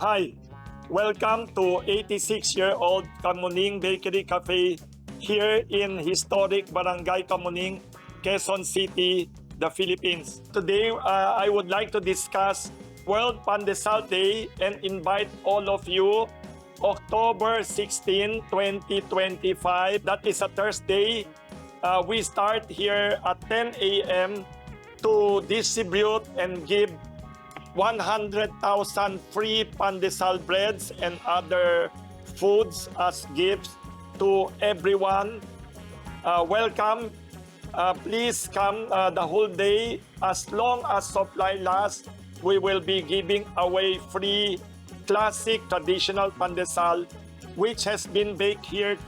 Hi, welcome to 86-year-old Kamuning Bakery Cafe here in historic Barangay Kamuning, Quezon City, the Philippines. Today, I would like to discuss World Pandesal Day and invite all of you October 16, 2025. That is a Thursday. We start here at 10 a.m. to distribute and give 100,000 free pandesal breads and other foods as gifts to everyone. Welcome. Please come the whole day. As long as supply lasts, we will be giving away free classic traditional pandesal, which has been baked here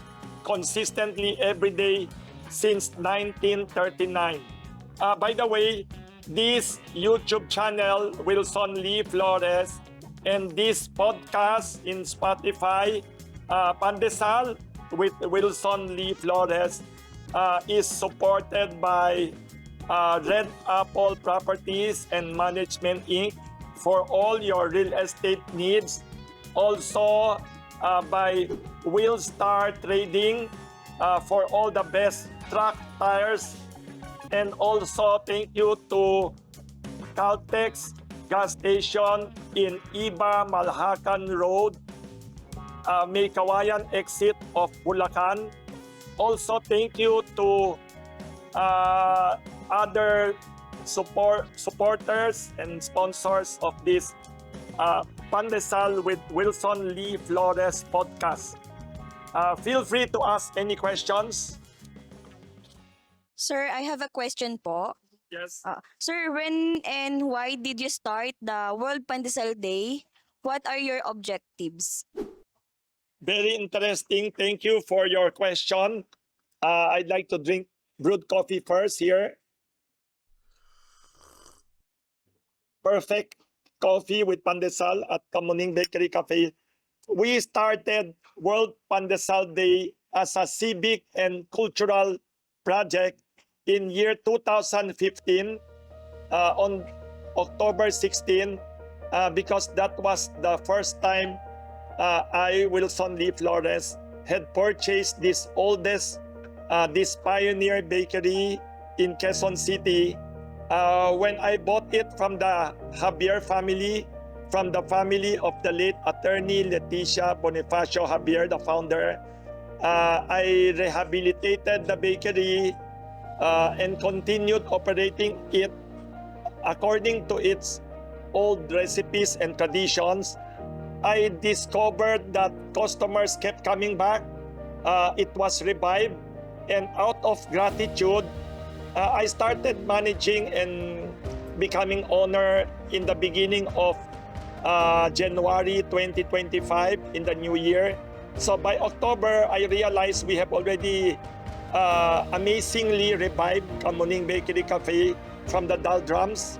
consistently every day since 1939. By the way, this YouTube channel, Wilson Lee Flores, and this podcast in Spotify, Pandesal with Wilson Lee Flores, is supported by Red Apple Properties and Management Inc. for all your real estate needs. Also by Willstar Trading for all the best truck tires. And also thank you to Caltex gas station in Iba Malhacan Road, May Kawayan exit of Bulacan. Also thank you to other supporters and sponsors of this Pandesal with Wilson Lee Flores podcast. Feel free to ask any questions. Sir, I have a question po. Yes. Sir, when and why did you start the World Pandesal Day? What are your objectives? Very interesting. Thank you for your question. I'd like to drink brewed coffee first here. Perfect coffee with pandesal at Kamuning Bakery Cafe. We started World Pandesal Day as a civic and cultural project in year 2015 on October 16 because that was the first time I, Wilson Lee Flores, had purchased this oldest, this pioneer bakery in Quezon City. When I bought it from the Javier family, from the family of the late attorney Leticia Bonifacio Javier, the founder, I rehabilitated the bakery and continued operating it according to its old recipes and traditions. I discovered that customers kept coming back. It was revived, and out of gratitude, I started managing and becoming owner in the beginning of January 2025 in the new year. So by October, I realized we have already amazingly revived Kamuning Bakery Cafe from the doldrums.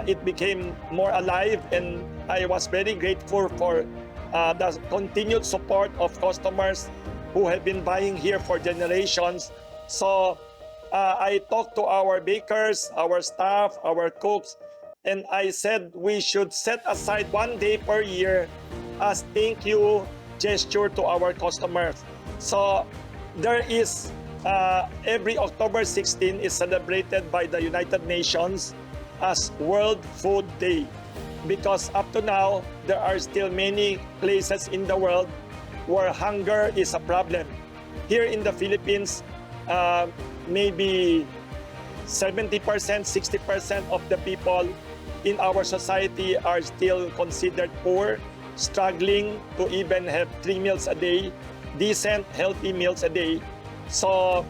It became more alive, and I was very grateful for the continued support of customers who have been buying here for generations. So I talked to our bakers, our staff, our cooks, and I said we should set aside one day per year as thank you gesture to our customers. So there is every October 16 is celebrated by the United Nations as World Food Day because up to now there are still many places in the world where hunger is a problem. Here in the Philippines, maybe 70%, 60% of the people in our society are still considered poor, struggling to even have 3 meals a day, decent, healthy meals a day. So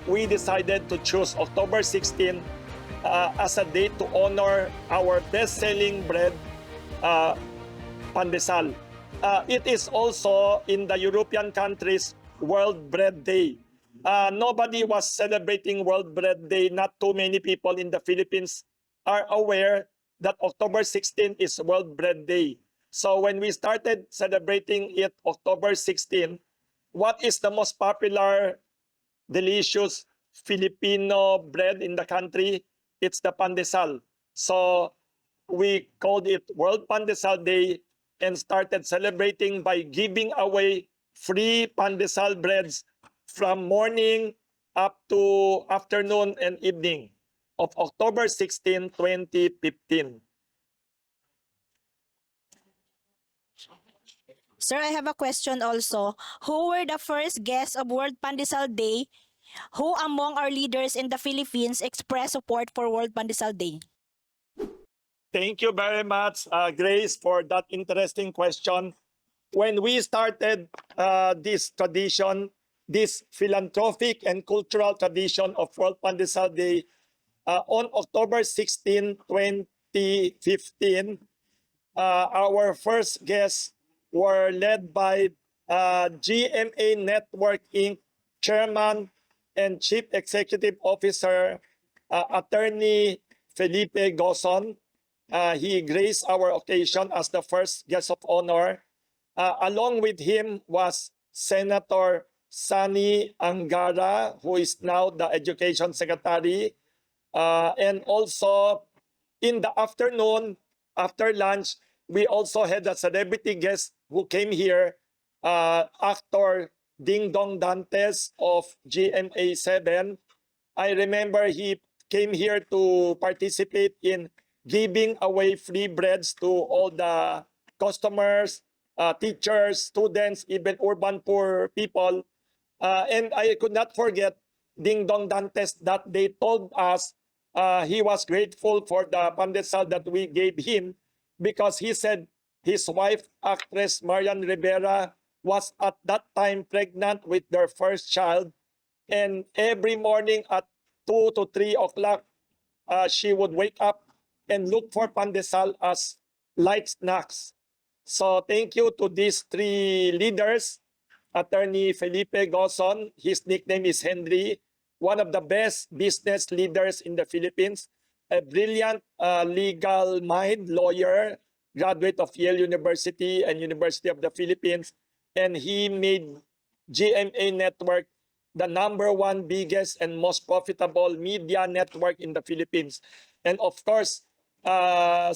we decided to choose October 16 as a day to honor our best-selling bread, Pandesal. It is also in the European countries World Bread Day. Nobody was celebrating World Bread Day. Not too many people in the Philippines are aware that October 16 is World Bread Day. So when we started celebrating it October 16, what is the most popular, delicious Filipino bread in the country? It's the pandesal. So we called it World Pandesal Day and started celebrating by giving away free pandesal breads from morning up to afternoon and evening of October 16, 2015. Sir, I have a question also. Who were the first guests of World Pandesal Day? Who among our leaders in the Philippines expressed support for World Pandesal Day? Thank you very much, Grace, for that interesting question. When we started this tradition, this philanthropic and cultural tradition of World Pandesal Day on October 16, 2015, our first guests were led by GMA Network Inc. Chairman and Chief Executive Officer, Attorney Felipe Gozon. He graced our occasion as the first guest of honor. Along with him was Senator Sani Angara, who is now the Education Secretary. And also in the afternoon, after lunch, we also had a celebrity guest who came here, actor Ding Dong Dantes of GMA 7. I remember he came here to participate in giving away free breads to all the customers, teachers, students, even urban poor people. And I could not forget Ding Dong Dantes that they told us he was grateful for the pandesal that we gave him because he said his wife, actress Marian Rivera, was at that time pregnant with their first child. And every morning at 2 to 3 o'clock, she would wake up and look for pandesal as light snacks. So thank you to these three leaders. Attorney Felipe Gozon, his nickname is Henry, one of the best business leaders in the Philippines, a brilliant legal mind, lawyer, graduate of Yale University and University of the Philippines, and he made GMA Network the #1 biggest and most profitable media network in the Philippines. And of course,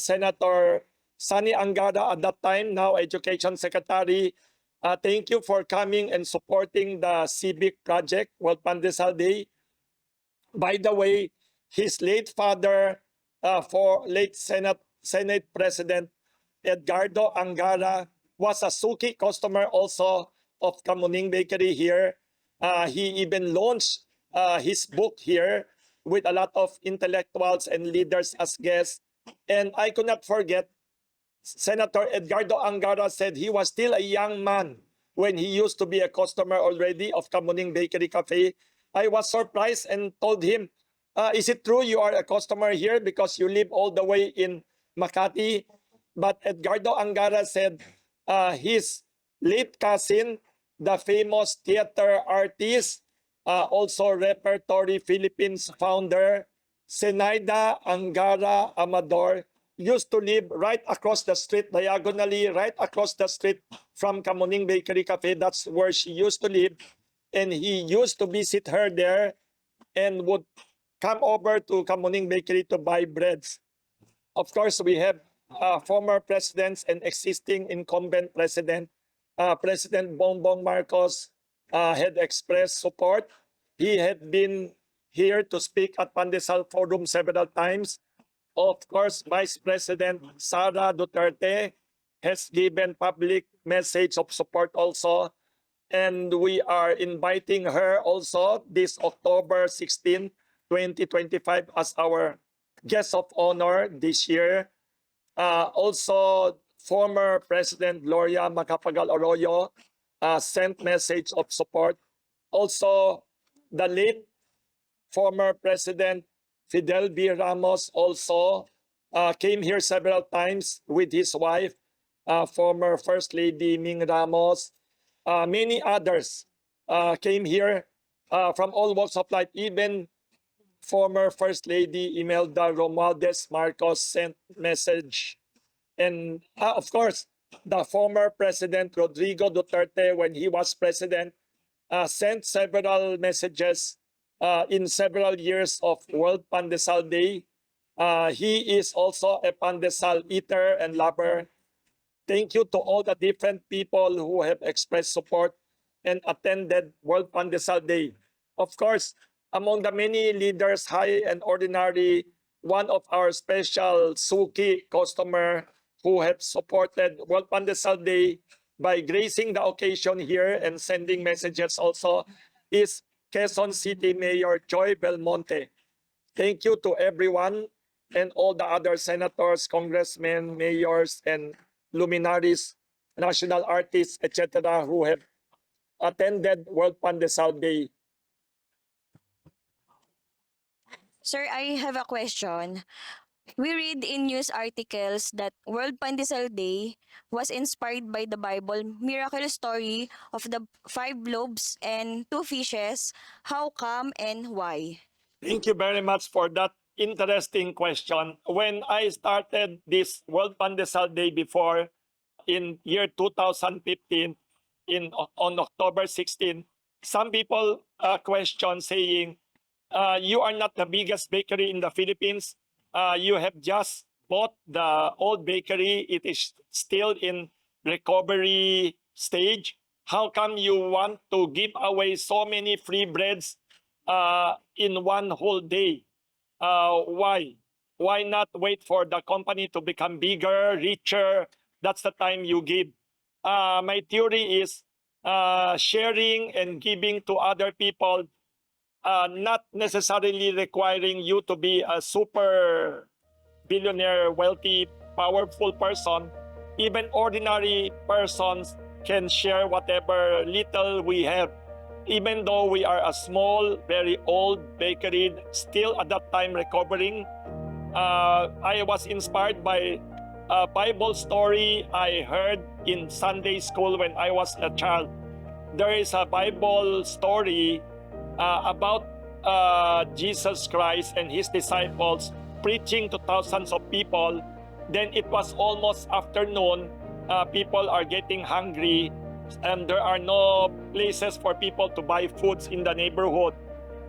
Senator Sani Angara at that time, now Education Secretary, thank you for coming and supporting the civic project, World Pandesal Day. By the way, his late father, for late Senate President Edgardo Angara, was a Suki customer also of Kamuning Bakery here. He even launched his book here with a lot of intellectuals and leaders as guests. And I could not forget, Senator Edgardo Angara said he was still a young man when he used to be a customer already of Kamuning Bakery Cafe. I was surprised and told him, is it true you are a customer here because you live all the way in Makati? But Edgardo Angara said his late cousin, the famous theater artist, also Repertory Philippines founder, Zenaida Angara Amador, used to live right across the street, diagonally, right across the street from Kamuning Bakery Cafe. That's where she used to live. And he used to visit her there and would come over to Kamuning Bakery to buy breads. Of course, we have former presidents and existing incumbent president. President Bongbong Marcos had expressed support. He had been here to speak at Pandesal Forum several times. Of course, Vice President Sara Duterte has given public message of support also. And we are inviting her also this October 16, 2025 as our guest of honor this year. Also, former President Gloria Macapagal Arroyo sent message of support. Also, the late former President Fidel B. Ramos also came here several times with his wife, former First Lady Ming Ramos. Many others came here from all walks of life. Even former First Lady Imelda Romualdez Marcos sent message. And of course, the former President Rodrigo Duterte, when he was president, sent several messages in several years of World Pandesal Day. He is also a pandesal eater and lover. Thank you to all the different people who have expressed support and attended World Pandesal Day. Of course, among the many leaders, high and ordinary, one of our special Suki customer who have supported World Pandesal Day by gracing the occasion here and sending messages also is Quezon City Mayor Joy Belmonte. Thank you to everyone and all the other senators, congressmen, mayors, and luminaries, national artists, etc., who have attended World Pandesal Day. Sir, I have a question. We read in news articles that World Pandesal Day was inspired by the Bible miracle story of the 5 loaves and 2 fishes. How come and why? Thank you very much for that interesting question. When I started this World Pandesal Day before in year 2015, on October 16, some people question saying, you are not the biggest bakery in the Philippines. You have just bought the old bakery. It is still in recovery stage. How come you want to give away so many free breads in one whole day? Why? Why not wait for the company to become bigger, richer? That's the time you give. My theory is sharing and giving to other people, not necessarily requiring you to be a super billionaire, wealthy, powerful person. Even ordinary persons can share whatever little we have. Even though we are a small, very old bakery, still at that time recovering, I was inspired by a Bible story I heard in Sunday school when I was a child. There is a Bible story about Jesus Christ and his disciples preaching to thousands of people. Then it was almost afternoon. People are getting hungry and there are no places for people to buy foods in the neighborhood.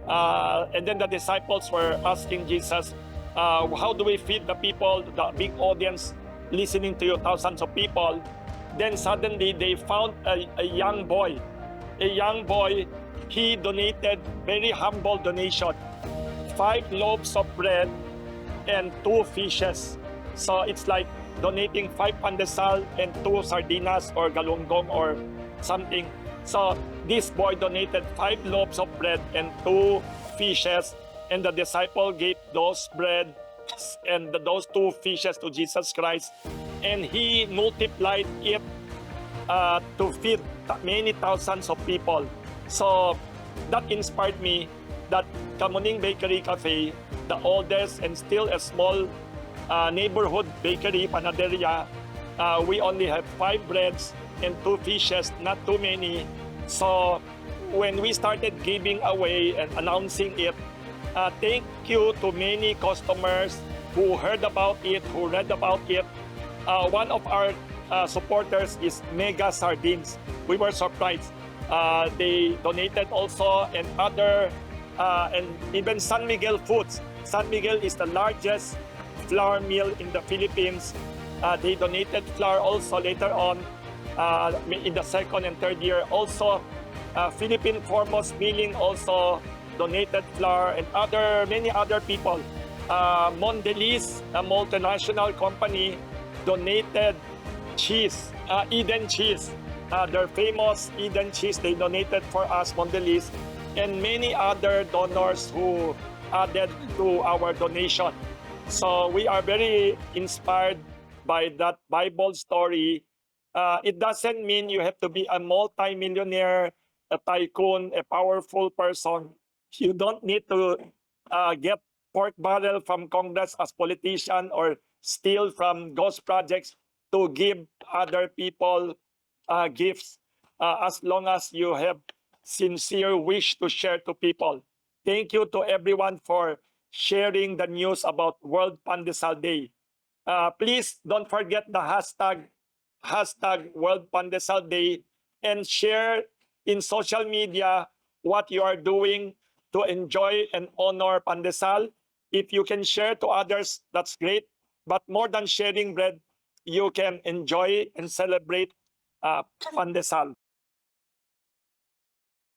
And then the disciples were asking Jesus, how do we feed the people, the big audience listening to you, thousands of people? Then suddenly they found a young boy. A young boy, he donated very humble donation, 5 loaves of bread and 2 fishes. So it's like donating 5 pandesal and 2 sardinas or galunggong or something. So this boy donated 5 loaves of bread and 2 fishes, and the disciple gave those bread and those 2 fishes to Jesus Christ, and he multiplied it to feed many thousands of people. So that inspired me that Kamuning Bakery Cafe, the oldest and still a small neighborhood bakery, panaderia, we only have 5 breads and 2 fishes, not too many. So when we started giving away and announcing it, thank you to many customers who heard about it, who read about it. One of our supporters is Mega Sardines. We were surprised. They donated also, and other, and even San Miguel Foods. San Miguel is the largest flour mill in the Philippines. They donated flour also later on in the second and third year. Also, Philippine Foremost Milling also donated flour, and many other people. Mondelez, a multinational company, donated cheese, Eden cheese. Their famous Eden cheese, they donated for us, Mondelez, and many other donors who added to our donation. So we are very inspired by that Bible story. It doesn't mean you have to be a multi-millionaire, a tycoon, a powerful person. You don't need to get pork barrel from Congress as politician or steal from ghost projects to give other people gifts, as long as you have sincere wish to share to people. Thank you to everyone for sharing the news about World Pandesal Day. Please don't forget the hashtag World Pandesal Day, and share in social media what you are doing to enjoy and honor Pandesal. If you can share to others, that's great. But more than sharing bread, you can enjoy and celebrate Pandesal.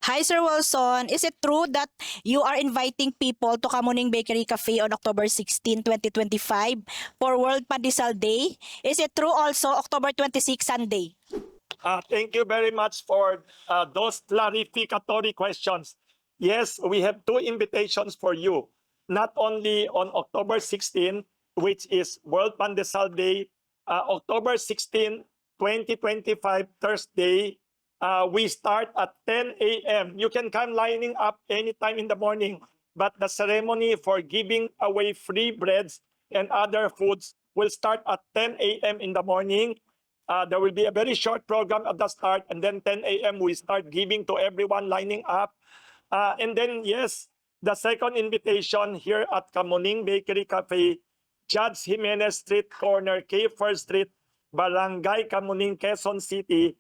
Hi, Sir Wilson. Is it true that you are inviting people to Kamuning Bakery Cafe on October 16, 2025 for World Pandesal Day? Is it true also October 26, Sunday? Thank you very much for those clarificatory questions. Yes, we have two invitations for you. Not only on October 16, which is World Pandesal Day, October 16, 2025, Thursday, we start at 10 a.m. You can come lining up anytime in the morning, but the ceremony for giving away free breads and other foods will start at 10 a.m. in the morning. There will be a very short program at the start, and then 10 a.m. we start giving to everyone lining up. And then, yes, the second invitation here at Kamuning Bakery Cafe, Judge Jimenez Street Corner, K First Street, Barangay Kamuning, Quezon City.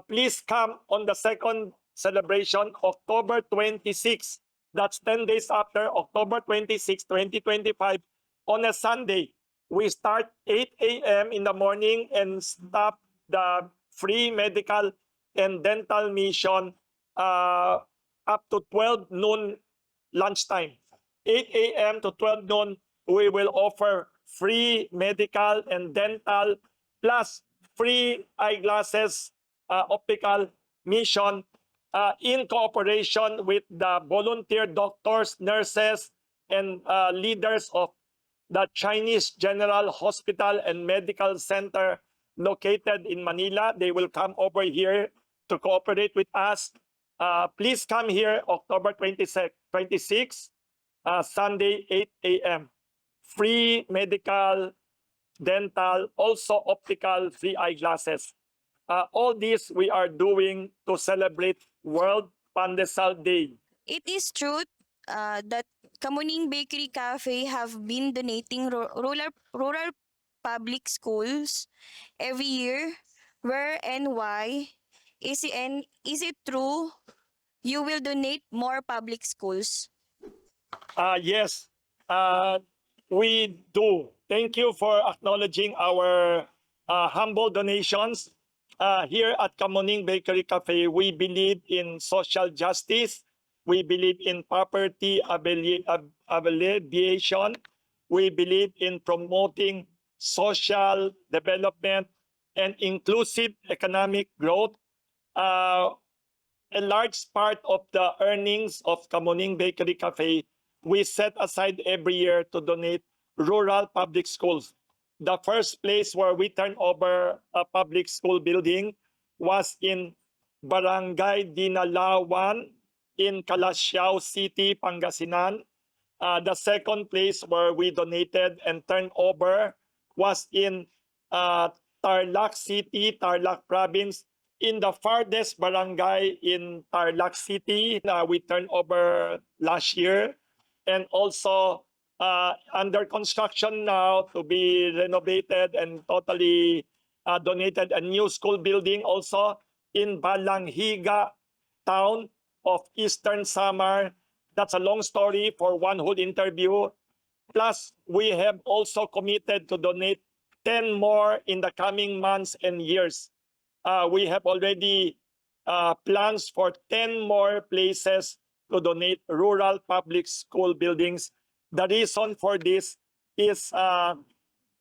Please come on the second celebration, October 26. That's 10 days after October 26, 2025, on a Sunday. We start 8 a.m. in the morning and stop the free medical and dental mission up to 12 noon lunchtime. 8 a.m. to 12 noon, we will offer free medical and dental plus free eyeglasses, optical mission in cooperation with the volunteer doctors, nurses, and leaders of the Chinese General Hospital and Medical Center located in Manila. They will come over here to cooperate with us. Please come here October 26, Sunday, 8 a.m. Free medical, dental, also optical, free eyeglasses. All this we are doing to celebrate World Pandesal Day. It is true that Kamuning Bakery Cafe have been donating rural public schools every year. Where and why? Is it true you will donate more public schools? Yes, we do. Thank you for acknowledging our humble donations. Here at Kamuning Bakery Cafe, we believe in social justice. We believe in poverty alleviation. We believe in promoting social development and inclusive economic growth. Uh, a large part of the earnings of Kamuning Bakery Cafe, we set aside every year to donate rural public schools. The first place where we turned over a public school building was in Barangay Dinalawan in Calasiao City, Pangasinan. The second place where we donated and turned over was in Tarlac City, Tarlac Province, in the farthest barangay in Tarlac City. We turned over last year, and also under construction now to be renovated and totally donated a new school building also in Balanghiga town of Eastern Samar. That's a long story for one whole interview. Plus, we have also committed to donate 10 more in the coming months and years. We have already plans for 10 more places to donate rural public school buildings. The reason for this is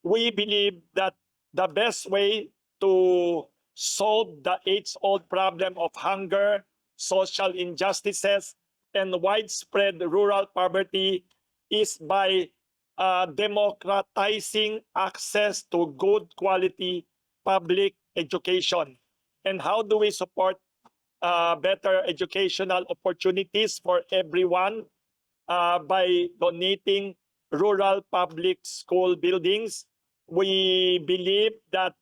we believe that the best way to solve the age-old problem of hunger, social injustices, and widespread rural poverty is by democratizing access to good quality public education. And how do we support better educational opportunities for everyone? By donating rural public school buildings. We believe that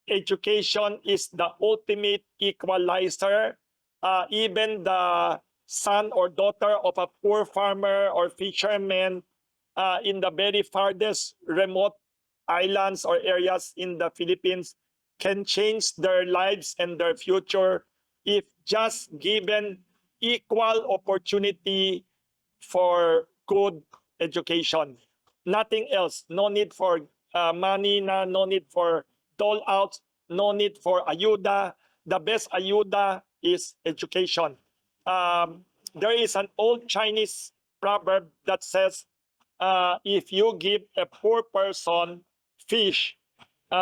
education is the ultimate equalizer. Even the son or daughter of a poor farmer or fisherman in the very farthest remote islands or areas in the Philippines can change their lives and their future if just given equal opportunity for good education. Nothing else. No need for money, no need for dole outs, no need for ayuda. The best ayuda is education. There is an old Chinese proverb that says, if you give a poor person fish,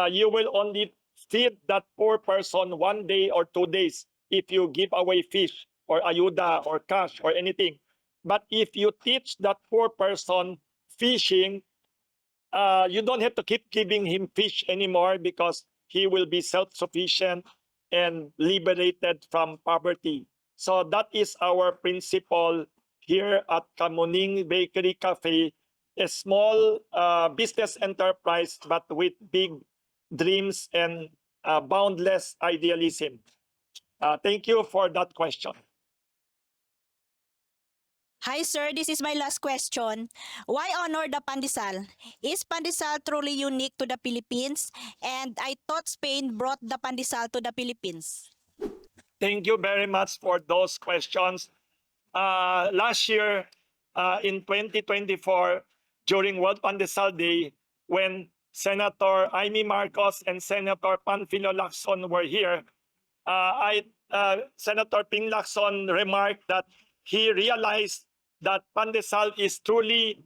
you will only feed that poor person 1 day or 2 days if you give away fish or ayuda or cash or anything. But if you teach that poor person fishing, you don't have to keep giving him fish anymore because he will be self-sufficient and liberated from poverty. So that is our principle here at Kamuning Bakery Cafe, a small business enterprise but with big dreams and boundless idealism. Thank you for that question. Hi sir, this is my last question. Why honor the Pandesal? Is Pandesal truly unique to the Philippines? And I thought Spain brought the Pandesal to the Philippines. Thank you very much for those questions. Last year, in 2024, during World Pandesal Day, when Senator Amy Marcos and Senator Panfilo Lacson were here, Senator Ping Lacson remarked that he realized that Pandesal is truly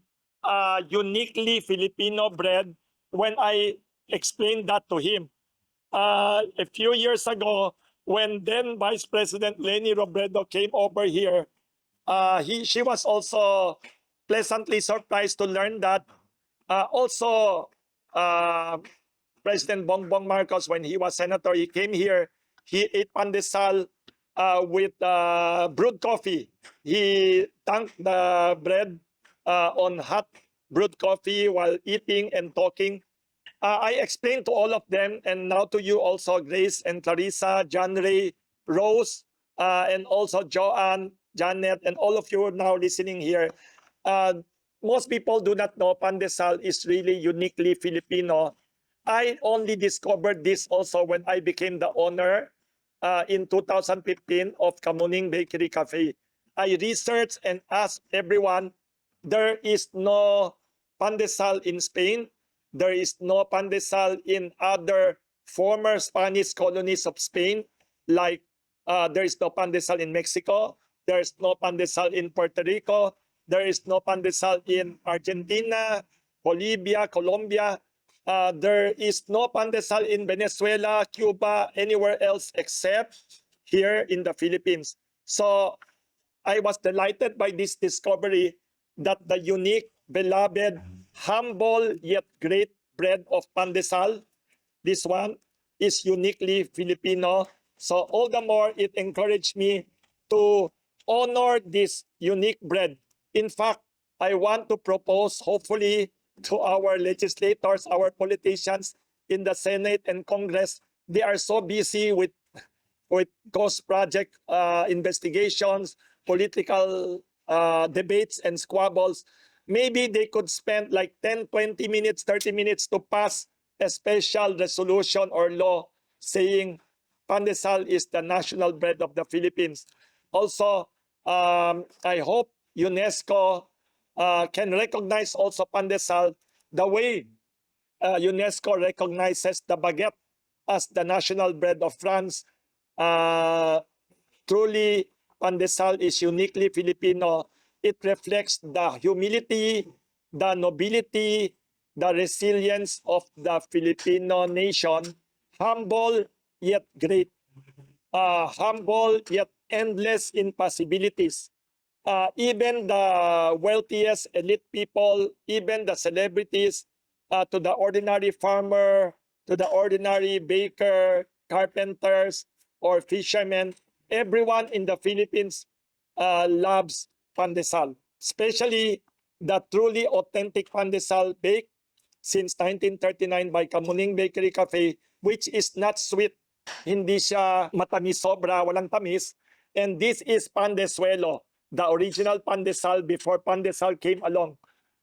uniquely Filipino bread when I explained that to him. A few years ago, when then Vice President Leni Robredo came over here, she was also pleasantly surprised to learn that also President Bongbong Marcos, when he was senator, he came here, he ate pandesal with brewed coffee. He dunked the bread on hot brewed coffee while eating and talking. I explained to all of them, and now to you also, Grace and Clarissa, John Ray, Rose, and also Joanne, Janet, and all of you now listening here. Most people do not know Pandesal is really uniquely Filipino. I only discovered this also when I became the owner in 2015 of Kamuning Bakery Cafe. I researched and asked everyone, there is no Pandesal in Spain. There is no Pandesal in other former Spanish colonies of Spain, like there is no Pandesal in Mexico. There is no Pandesal in Puerto Rico. There is no Pandesal in Argentina, Bolivia, Colombia. There is no Pandesal in Venezuela, Cuba, anywhere else except here in the Philippines. So I was delighted by this discovery that the unique, beloved, humble yet great bread of Pandesal, this one, is uniquely Filipino. So all the more it encouraged me to honor this unique bread. In fact, I want to propose, hopefully, to our legislators, our politicians in the Senate and Congress. They are so busy with ghost project investigations, political debates and squabbles. Maybe they could spend like 10, 20 minutes, 30 minutes to pass a special resolution or law saying Pandesal is the national bread of the Philippines. Also, I hope UNESCO can recognize also Pandesal the way UNESCO recognizes the baguette as the national bread of France. Truly, Pandesal is uniquely Filipino. It reflects the humility, the nobility, the resilience of the Filipino nation. Humble yet great. Humble yet endless in possibilities. Even the wealthiest elite people, even the celebrities, to the ordinary farmer, to the ordinary baker, carpenters, or fishermen, everyone in the Philippines loves Pandesal, especially the truly authentic Pandesal baked since 1939 by Kamuning Bakery Cafe, which is not sweet. Hindi siya matamis sobra, walang tamis. And this is Pandesuelo, the original Pandesal before Pandesal came along.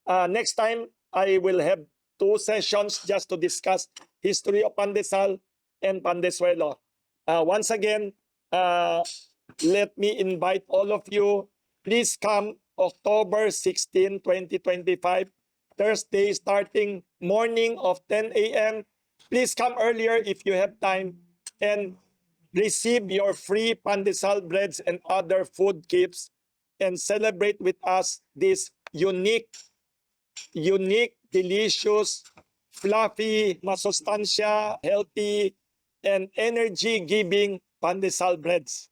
Next time, I will have 2 sessions just to discuss history of Pandesal and Pandesuelo. Once again, let me invite all of you. Please come October 16, 2025, Thursday, starting morning of 10 a.m. Please come earlier if you have time and receive your free pandesal breads and other food gifts and celebrate with us this unique, delicious, fluffy, masustansya, healthy, and energy-giving pandesal breads.